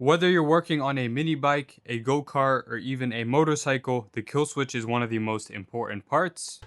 Whether you're working on a mini bike, a go-kart, or even a motorcycle, the kill switch is one of the most important parts.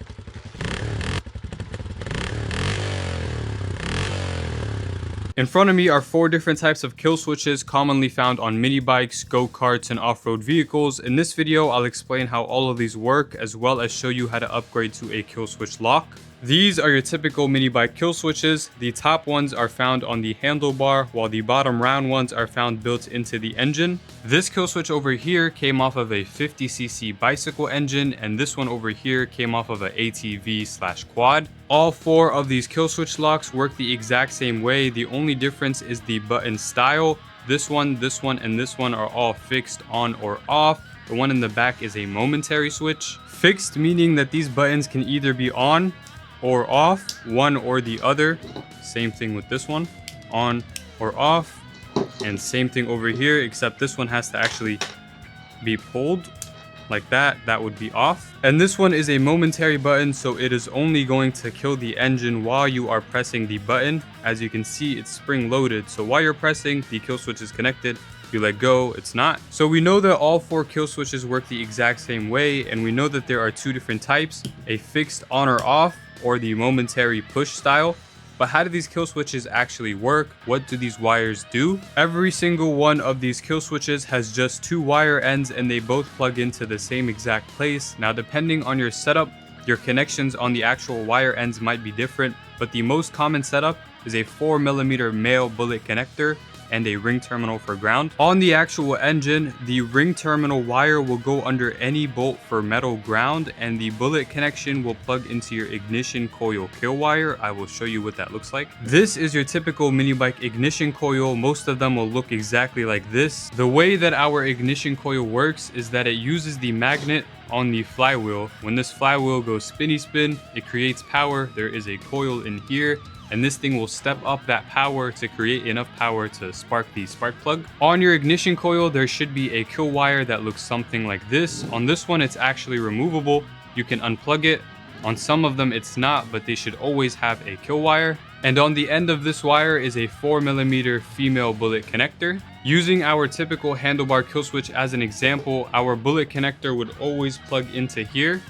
In front of me are 4 different types of kill switches commonly found on mini bikes, go-karts, and off-road vehicles. In this video, I'll explain how all of these work, as well as show you how to upgrade to a kill switch lock. These are your typical mini bike kill switches. The top ones are found on the handlebar, while the bottom round ones are found built into the engine. This kill switch over here came off of a 50cc bicycle engine, and this one over here came off of an ATV/quad. All 4 of these kill switch locks work the exact same way. The only difference is the button style. This one, and this one are all fixed on or off. The one in the back is a momentary switch. Fixed meaning that these buttons can either be on or off, one or the other. Same thing with this one, on or off. And same thing over here, except this one has to actually be pulled like that. That would be off. And this one is a momentary button, so it is only going to kill the engine while you are pressing the button. As you can see, it's spring loaded, so while you're pressing, the kill switch is connected. You let go, it's not. So we know that all 4 kill switches work the exact same way, and we know that there are 2 different types, a fixed on or off, or the momentary push style. But how do these kill switches actually work? What do these wires do? Every single one of these kill switches has just 2 wire ends, and they both plug into the same exact place. Now, depending on your setup, your connections on the actual wire ends might be different, but the most common setup is a 4mm male bullet connector and a ring terminal for ground. On the actual engine, the ring terminal wire will go under any bolt for metal ground, and the bullet connection will plug into your ignition coil kill wire. I will show you what that looks like. This is your typical mini bike ignition coil. Most of them will look exactly like this. The way that our ignition coil works is that it uses the magnet on the flywheel. When this flywheel goes spinny spin, it creates power. There is a coil in here, and this thing will step up that power to create enough power to spark the spark plug. On your ignition coil, there should be a kill wire that looks something like this. On this one, it's actually removable. You can unplug it. On some of them, it's not, but they should always have a kill wire. And on the end of this wire is a 4mm female bullet connector. Using our typical handlebar kill switch as an example, our bullet connector would always plug into here,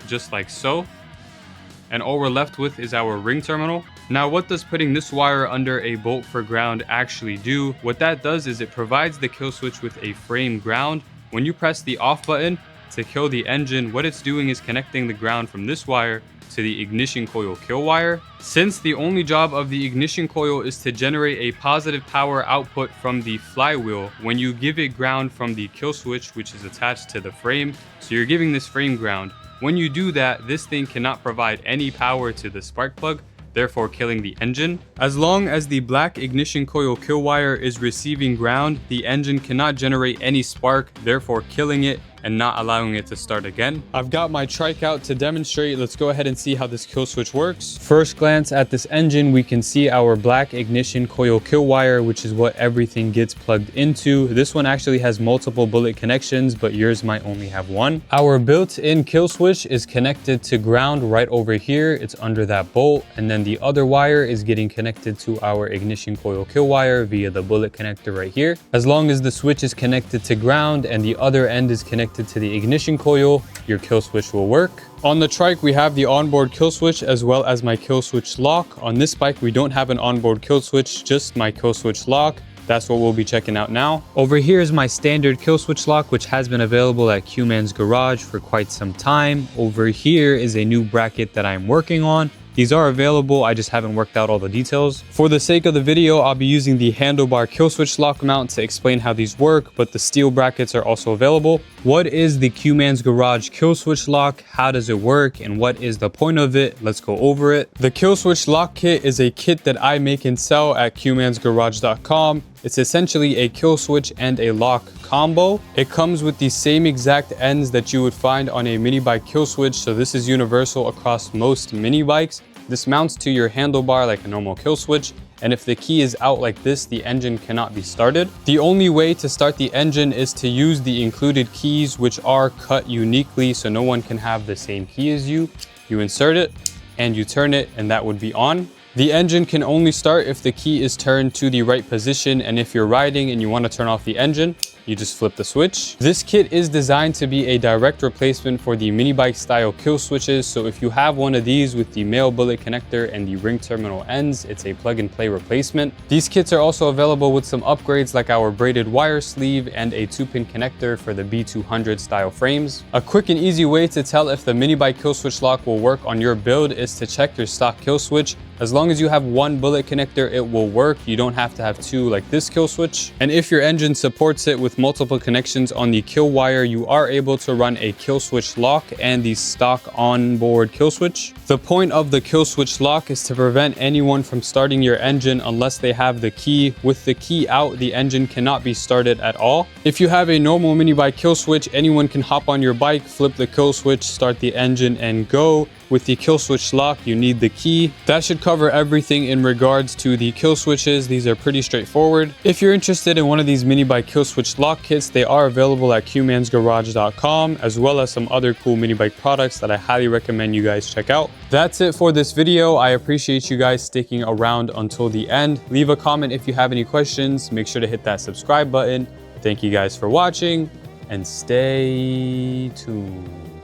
just like so. And all we're left with is our ring terminal. Now, what does putting this wire under a bolt for ground actually do? What that does is it provides the kill switch with a frame ground. When you press the off button to kill the engine, what it's doing is connecting the ground from this wire to the ignition coil kill wire. Since the only job of the ignition coil is to generate a positive power output from the flywheel, when you give it ground from the kill switch, which is attached to the frame, so you're giving this frame ground. When you do that, this thing cannot provide any power to the spark plug, therefore killing the engine. As long as the black ignition coil kill wire is receiving ground, the engine cannot generate any spark, therefore killing it and not allowing it to start again. I've got my trike out to demonstrate. Let's go ahead and see how this kill switch works. First glance at this engine, we can see our black ignition coil kill wire, which is what everything gets plugged into. This one actually has multiple bullet connections, but yours might only have one. Our built-in kill switch is connected to ground right over here. It's under that bolt, and then the other wire is getting connected to our ignition coil kill wire via the bullet connector right here. As long as the switch is connected to ground and the other end is connected to the ignition coil, your kill switch will work. On the trike, we have the onboard kill switch as well as my kill switch lock. On this bike, we don't have an onboard kill switch, just my kill switch lock. That's what we'll be checking out now. Over here is my standard kill switch lock, which has been available at Q-Man's Garage for quite some time. Over here is a new bracket that I'm working on. These are available, I just haven't worked out all the details. For the sake of the video, I'll be using the handlebar kill switch lock mount to explain how these work, but the steel brackets are also available. What is the Q-Man's Garage kill switch lock? How does it work? And what is the point of it? Let's go over it. The kill switch lock kit is a kit that I make and sell at qmansgarage.com. It's essentially a kill switch and a lock combo. It comes with the same exact ends that you would find on a mini bike kill switch, so this is universal across most mini bikes. This mounts to your handlebar like a normal kill switch, and if the key is out like this, the engine cannot be started. The only way to start the engine is to use the included keys, which are cut uniquely so no one can have the same key as you. You insert it and you turn it, and that would be on. The engine can only start if the key is turned to the right position, and if you're riding and you want to turn off the engine, you just flip the switch. This kit is designed to be a direct replacement for the mini bike style kill switches, so if you have one of these with the male bullet connector and the ring terminal ends, it's a plug and play replacement. These kits are also available with some upgrades like our braided wire sleeve and a 2-pin connector for the B200 style frames. A quick and easy way to tell if the mini bike kill switch lock will work on your build is to check your stock kill switch. As long as you have one bullet connector, it will work. You don't have to have two like this kill switch. And if your engine supports it with multiple connections on the kill wire, you are able to run a kill switch lock and the stock onboard kill switch. The point of the kill switch lock is to prevent anyone from starting your engine unless they have the key. With the key out, the engine cannot be started at all. If you have a normal mini bike kill switch, anyone can hop on your bike, flip the kill switch, start the engine and go. With the kill switch lock, you need the key. That should cover everything in regards to the kill switches. These are pretty straightforward. If you're interested in one of these mini bike kill switch lock kits, they are available at qmansgarage.com, as well as some other cool mini bike products that I highly recommend you guys check out. That's it for this video. I appreciate you guys sticking around until the end. Leave a comment if you have any questions. Make sure to hit that subscribe button. Thank you guys for watching and stay tuned.